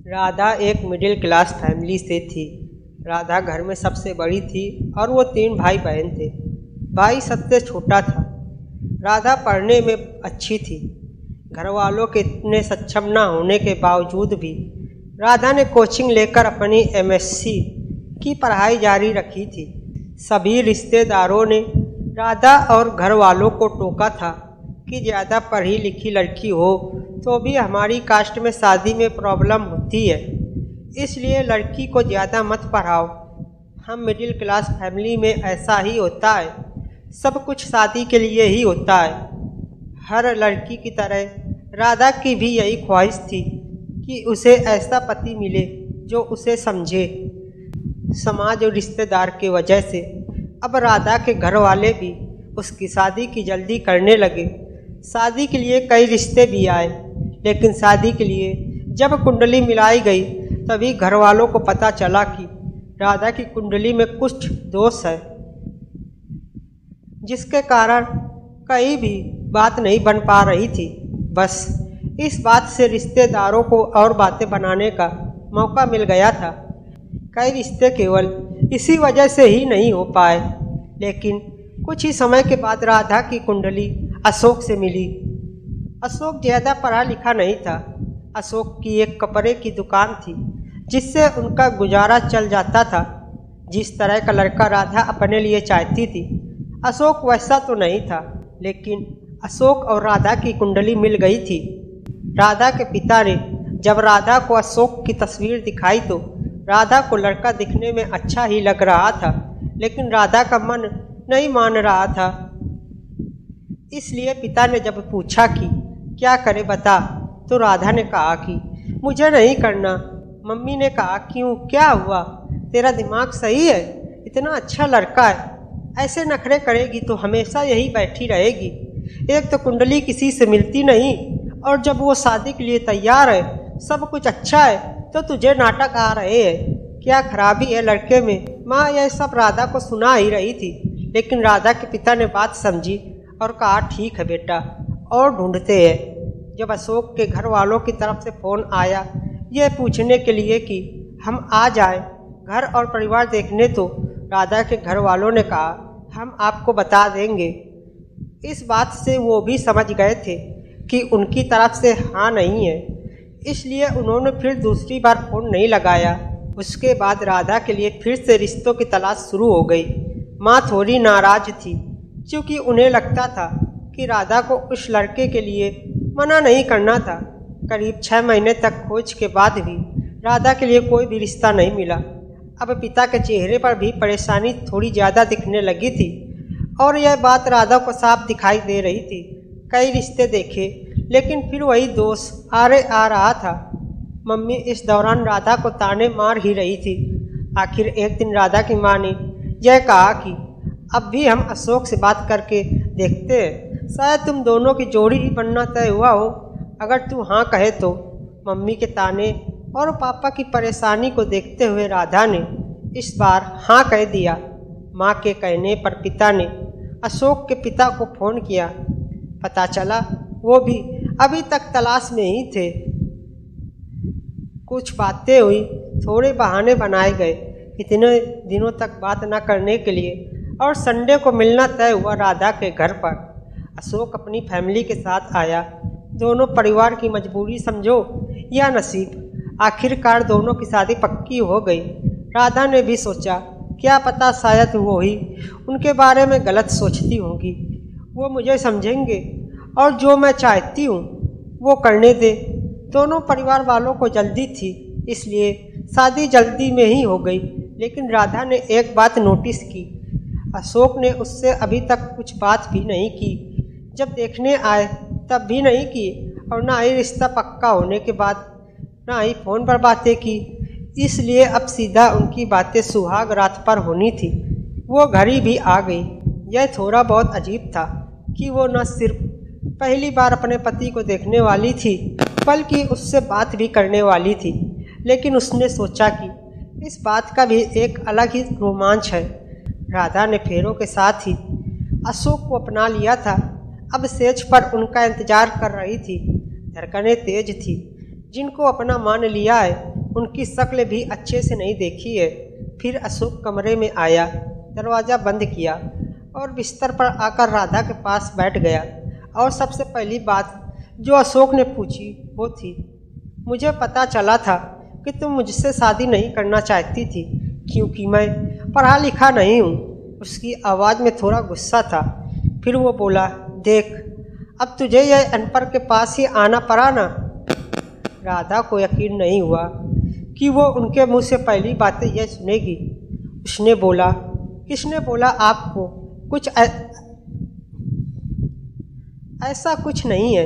राधा एक middle class family से थी। राधा घर में सबसे बड़ी थी और वो 3 भाई बहन थे। भाई सबसे छोटा था। राधा पढ़ने में अच्छी थी। घर वालों के इतने सक्षम न होने के बावजूद भी राधा ने कोचिंग लेकर अपनी एमएससी की पढ़ाई जारी रखी थी। सभी रिश्तेदारों ने राधा और घर वालों को टोका था कि ज़्यादा पढ़ी लिखी लड़की हो तो भी हमारी कास्ट में शादी में प्रॉब्लम होती है, इसलिए लड़की को ज़्यादा मत पढ़ाओ। हम मिडिल क्लास फैमिली में ऐसा ही होता है, सब कुछ शादी के लिए ही होता है। हर लड़की की तरह राधा की भी यही ख्वाहिश थी कि उसे ऐसा पति मिले जो उसे समझे। समाज और रिश्तेदार की वजह से अब राधा के घर वाले भी उसकी शादी की जल्दी करने लगे। शादी के लिए कई रिश्ते भी आए, लेकिन शादी के लिए जब कुंडली मिलाई गई तभी घर वालों को पता चला कि राधा की कुंडली में कुछ दोष है, जिसके कारण कहीं भी बात नहीं बन पा रही थी। बस इस बात से रिश्तेदारों को और बातें बनाने का मौका मिल गया था। कई रिश्ते केवल इसी वजह से ही नहीं हो पाए, लेकिन कुछ ही समय के बाद राधा की कुंडली अशोक से मिली। अशोक ज़्यादा पढ़ा लिखा नहीं था। अशोक की एक कपड़े की दुकान थी जिससे उनका गुजारा चल जाता था। जिस तरह का लड़का राधा अपने लिए चाहती थी, अशोक वैसा तो नहीं था, लेकिन अशोक और राधा की कुंडली मिल गई थी। राधा के पिता ने जब राधा को अशोक की तस्वीर दिखाई तो राधा को लड़का दिखने में अच्छा ही लग रहा था, लेकिन राधा का मन नहीं मान रहा था। इसलिए पिता ने जब पूछा कि क्या करे बता, तो राधा ने कहा कि मुझे नहीं करना। मम्मी ने कहा क्यों, क्या हुआ, तेरा दिमाग सही है, इतना अच्छा लड़का है, ऐसे नखरे करेगी तो हमेशा यही बैठी रहेगी। एक तो कुंडली किसी से मिलती नहीं, और जब वो शादी के लिए तैयार है, सब कुछ अच्छा है, तो तुझे नाटक आ रहे हैं। क्या खराबी है लड़के में। माँ यह सब राधा को सुना ही रही थी, लेकिन राधा के पिता ने बात समझी और कहा ठीक है बेटा, और ढूंढते हैं। जब अशोक के घर वालों की तरफ से फ़ोन आया यह पूछने के लिए कि हम आ जाएं घर और परिवार देखने, तो राधा के घर वालों ने कहा हम आपको बता देंगे। इस बात से वो भी समझ गए थे कि उनकी तरफ से हाँ नहीं है, इसलिए उन्होंने फिर दूसरी बार फ़ोन नहीं लगाया। उसके बाद राधा के लिए फिर से रिश्तों की तलाश शुरू हो गई। माँ थोड़ी नाराज़ थी, क्योंकि उन्हें लगता था कि राधा को उस लड़के के लिए मना नहीं करना था। करीब 6 महीने तक खोज के बाद भी राधा के लिए कोई भी रिश्ता नहीं मिला। अब पिता के चेहरे पर भी परेशानी थोड़ी ज़्यादा दिखने लगी थी, और यह बात राधा को साफ दिखाई दे रही थी। कई रिश्ते देखे, लेकिन फिर वही दोष आ रहा था। मम्मी इस दौरान राधा को ताने मार ही रही थी। आखिर एक दिन राधा की माँ ने यह कहा कि अब भी हम अशोक से बात करके देखते हैं, शायद तुम दोनों की जोड़ी ही बनना तय हुआ हो, अगर तू हाँ कहे तो। मम्मी के ताने और पापा की परेशानी को देखते हुए राधा ने इस बार हाँ कह दिया। माँ के कहने पर पिता ने अशोक के पिता को फ़ोन किया। पता चला वो भी अभी तक तलाश में ही थे। कुछ बातें हुई, थोड़े बहाने बनाए गए इतने दिनों तक बात न करने के लिए, और संडे को मिलना तय हुआ राधा के घर पर। अशोक अपनी फैमिली के साथ आया। दोनों परिवार की मजबूरी समझो या नसीब, आखिरकार दोनों की शादी पक्की हो गई। राधा ने भी सोचा क्या पता शायद वो ही उनके बारे में गलत सोचती होंगी, वो मुझे समझेंगे और जो मैं चाहती हूँ वो करने दे। दोनों परिवार वालों को जल्दी थी, इसलिए शादी जल्दी में ही हो गई। लेकिन राधा ने एक बात नोटिस की, अशोक ने उससे अभी तक कुछ बात भी नहीं की। जब देखने आए तब भी नहीं की, और ना ही रिश्ता पक्का होने के बाद ना ही फ़ोन पर बातें की। इसलिए अब सीधा उनकी बातें सुहाग रात पर होनी थी। वो घड़ी भी आ गई। यह थोड़ा बहुत अजीब था कि वो न सिर्फ पहली बार अपने पति को देखने वाली थी, बल्कि उससे बात भी करने वाली थी। लेकिन उसने सोचा कि इस बात का भी एक अलग ही रोमांच है। राधा ने फेरों के साथ ही अशोक को अपना लिया था। अब सेज पर उनका इंतजार कर रही थी। धड़कनें तेज थी। जिनको अपना मान लिया है उनकी शक्ल भी अच्छे से नहीं देखी है। फिर अशोक कमरे में आया, दरवाज़ा बंद किया और बिस्तर पर आकर राधा के पास बैठ गया। और सबसे पहली बात जो अशोक ने पूछी वो थी, मुझे पता चला था कि तुम मुझसे शादी नहीं करना चाहती थी क्योंकि मैं पढ़ा लिखा नहीं हूँ। उसकी आवाज़ में थोड़ा गुस्सा था। फिर वो बोला, देख अब तुझे यह अनपढ़ के पास ही आना पड़ा ना। राधा को यकीन नहीं हुआ कि वो उनके मुंह से पहली बातें यह सुनेगी। उसने बोला, किसने बोला आपको? कुछ ऐसा कुछ नहीं है।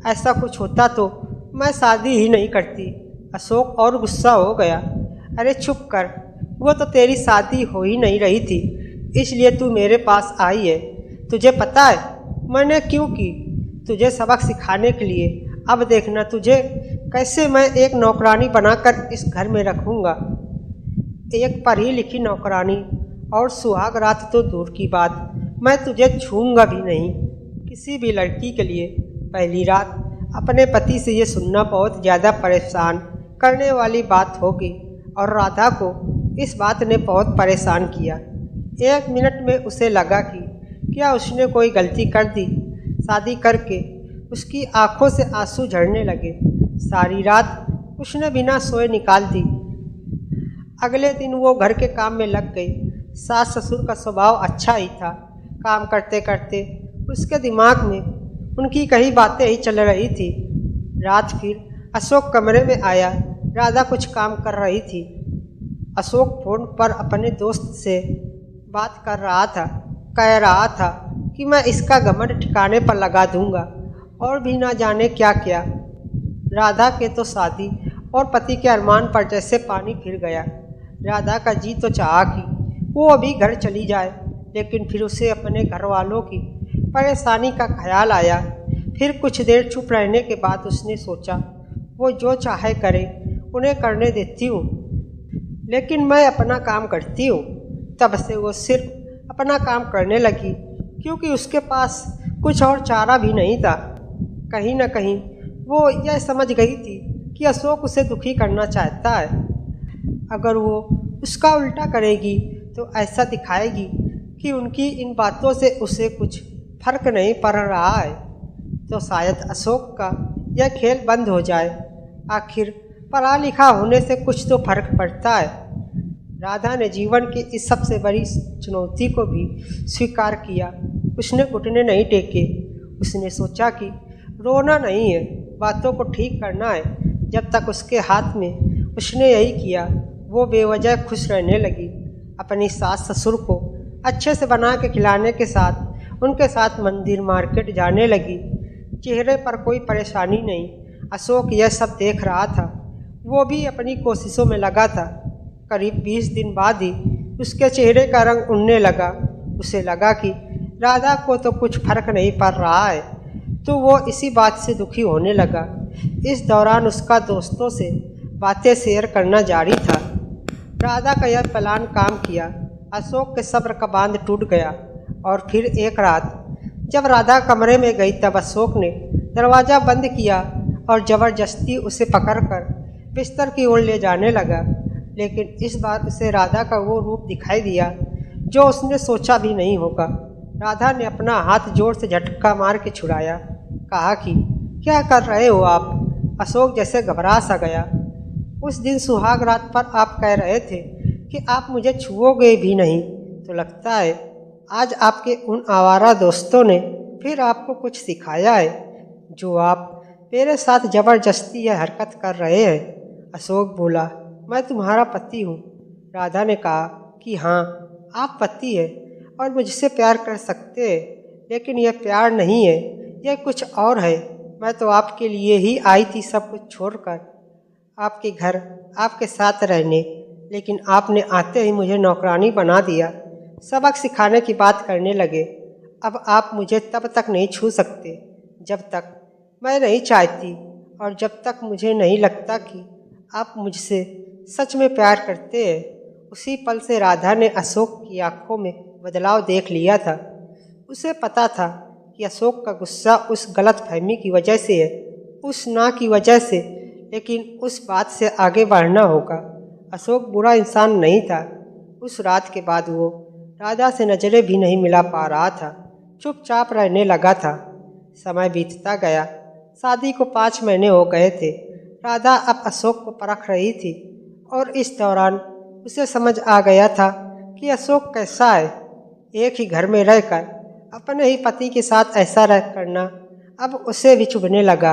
ऐसा कुछ होता तो मैं शादी ही नहीं करती। अशोक और गुस्सा हो गया। अरे चुप कर, वो तो तेरी शादी हो ही नहीं रही थी, इसलिए तू मेरे पास आई है। तुझे पता है मैंने क्यों की? तुझे सबक सिखाने के लिए। अब देखना तुझे कैसे मैं एक नौकरानी बनाकर इस घर में रखूँगा। एक पढ़ी लिखी नौकरानी, और सुहाग रात तो दूर की बात, मैं तुझे छूऊंगा भी नहीं। किसी भी लड़की के लिए पहली रात अपने पति से ये सुनना बहुत ज़्यादा परेशान करने वाली बात होगी, और राधा को इस बात ने बहुत परेशान किया। 1 मिनट में उसे लगा कि क्या उसने कोई गलती कर दी। शादी करके उसकी आंखों से आंसू झड़ने लगे। सारी रात उसने बिना सोए निकाल दी। अगले दिन वो घर के काम में लग गई। सास ससुर का स्वभाव अच्छा ही था। काम करते करते उसके दिमाग में उनकी कई बातें ही चल रही थी। रात फिर अशोक कमरे में आया। राधा कुछ काम कर रही थी। अशोक फोन पर अपने दोस्त से बात कर रहा था। कह रहा था कि मैं इसका घमंड ठिकाने पर लगा दूंगा और भी ना जाने क्या क्या। राधा के तो शादी और पति के अरमान पर जैसे पानी फिर गया। राधा का जी तो चाहा कि वो अभी घर चली जाए, लेकिन फिर उसे अपने घर वालों की परेशानी का ख्याल आया। फिर कुछ देर चुप रहने के बाद उसने सोचा, वो जो चाहे करे, उन्हें करने देती हूँ, लेकिन मैं अपना काम करती हूँ। तब से वो सिर्फ अपना काम करने लगी, क्योंकि उसके पास कुछ और चारा भी नहीं था। कहीं न कहीं वो यह समझ गई थी कि अशोक उसे दुखी करना चाहता है। अगर वो उसका उल्टा करेगी तो ऐसा दिखाएगी कि उनकी इन बातों से उसे कुछ फर्क नहीं पड़ रहा है, तो शायद अशोक का यह खेल बंद हो जाए। आखिर पढ़ा लिखा होने से कुछ तो फर्क पड़ता है। राधा ने जीवन की इस सबसे बड़ी चुनौती को भी स्वीकार किया। उसने घुटने नहीं टेके। उसने सोचा कि रोना नहीं है, बातों को ठीक करना है। जब तक उसके हाथ में उसने यही किया। वो बेवजह खुश रहने लगी। अपनी सास ससुर को अच्छे से बना के खिलाने के साथ उनके साथ मंदिर मार्केट जाने लगी। चेहरे पर कोई परेशानी नहीं। अशोक यह सब देख रहा था। वो भी अपनी कोशिशों में लगा था। करीब 20 दिन बाद ही उसके चेहरे का रंग उड़ने लगा। उसे लगा कि राधा को तो कुछ फर्क नहीं पड़ रहा है, तो वो इसी बात से दुखी होने लगा। इस दौरान उसका दोस्तों से बातें शेयर करना जारी था। राधा का यह प्लान काम किया। अशोक के सब्र का बांध टूट गया। और फिर एक रात जब राधा कमरे में गई, तब अशोक ने दरवाज़ा बंद किया और ज़बरदस्ती उसे पकड़कर बिस्तर की ओर ले जाने लगा। लेकिन इस बार उसे राधा का वो रूप दिखाई दिया जो उसने सोचा भी नहीं होगा। राधा ने अपना हाथ जोर से झटका मार के छुड़ाया। कहा कि क्या कर रहे हो आप? अशोक जैसे घबरा सा गया। उस दिन सुहाग रात पर आप कह रहे थे कि आप मुझे छुओगे भी नहीं, तो लगता है आज आपके उन आवारा दोस्तों ने फिर आपको कुछ सिखाया है, जो आप मेरे साथ ज़बरदस्ती यह हरकत कर रहे हैं। अशोक बोला, मैं तुम्हारा पति हूँ। राधा ने कहा कि हाँ, आप पति हैं और मुझसे प्यार कर सकते हैं, लेकिन यह प्यार नहीं है, यह कुछ और है। मैं तो आपके लिए ही आई थी सब कुछ छोड़कर आपके घर आपके साथ रहने, लेकिन आपने आते ही मुझे नौकरानी बना दिया। सबक सिखाने की बात करने लगे। अब आप मुझे तब तक नहीं छू सकते जब तक मैं नहीं चाहती, और जब तक मुझे नहीं लगता कि आप मुझसे सच में प्यार करते हैं। उसी पल से राधा ने अशोक की आंखों में बदलाव देख लिया था। उसे पता था कि अशोक का गुस्सा उस गलत फहमी की वजह से है, उस ना की वजह से, लेकिन उस बात से आगे बढ़ना होगा। अशोक बुरा इंसान नहीं था। उस रात के बाद वो राधा से नज़रें भी नहीं मिला पा रहा था, चुपचाप रहने लगा था। समय बीतता गया। शादी को 5 महीने हो गए थे। राधा अब अशोक को परख रही थी और इस दौरान उसे समझ आ गया था कि अशोक कैसा है। एक ही घर में रहकर अपने ही पति के साथ ऐसा रह करना अब उसे भी चुभने लगा।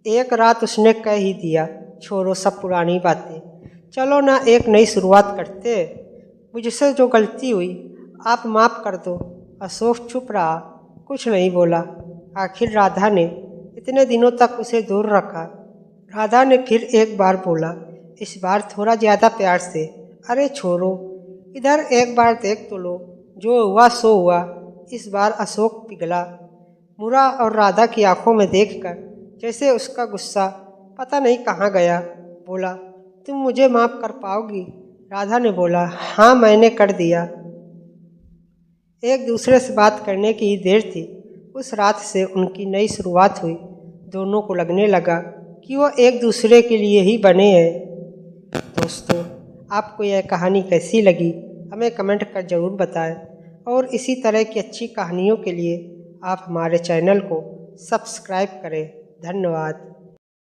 एक रात उसने कह ही दिया, छोड़ो सब पुरानी बातें, चलो ना एक नई शुरुआत करते। मुझसे जो गलती हुई आप माफ़ कर दो। अशोक चुप रहा, कुछ नहीं बोला। आखिर राधा ने इतने दिनों तक उसे दूर रखा। राधा ने फिर एक बार बोला, इस बार थोड़ा ज़्यादा प्यार से, अरे छोड़ो, इधर एक बार देख तो लो, जो हुआ सो हुआ। इस बार अशोक पिघला, मुरा और राधा की आंखों में देखकर जैसे उसका गुस्सा पता नहीं कहाँ गया। बोला, तुम मुझे माफ़ कर पाओगी? राधा ने बोला, हाँ मैंने कर दिया। एक दूसरे से बात करने की ही देर थी। उस रात से उनकी नई शुरुआत हुई। दोनों को लगने लगा कि वो एक दूसरे के लिए ही बने हैं। दोस्तों, आपको यह कहानी कैसी लगी हमें कमेंट कर ज़रूर बताएं और इसी तरह की अच्छी कहानियों के लिए आप हमारे चैनल को सब्सक्राइब करें। धन्यवाद।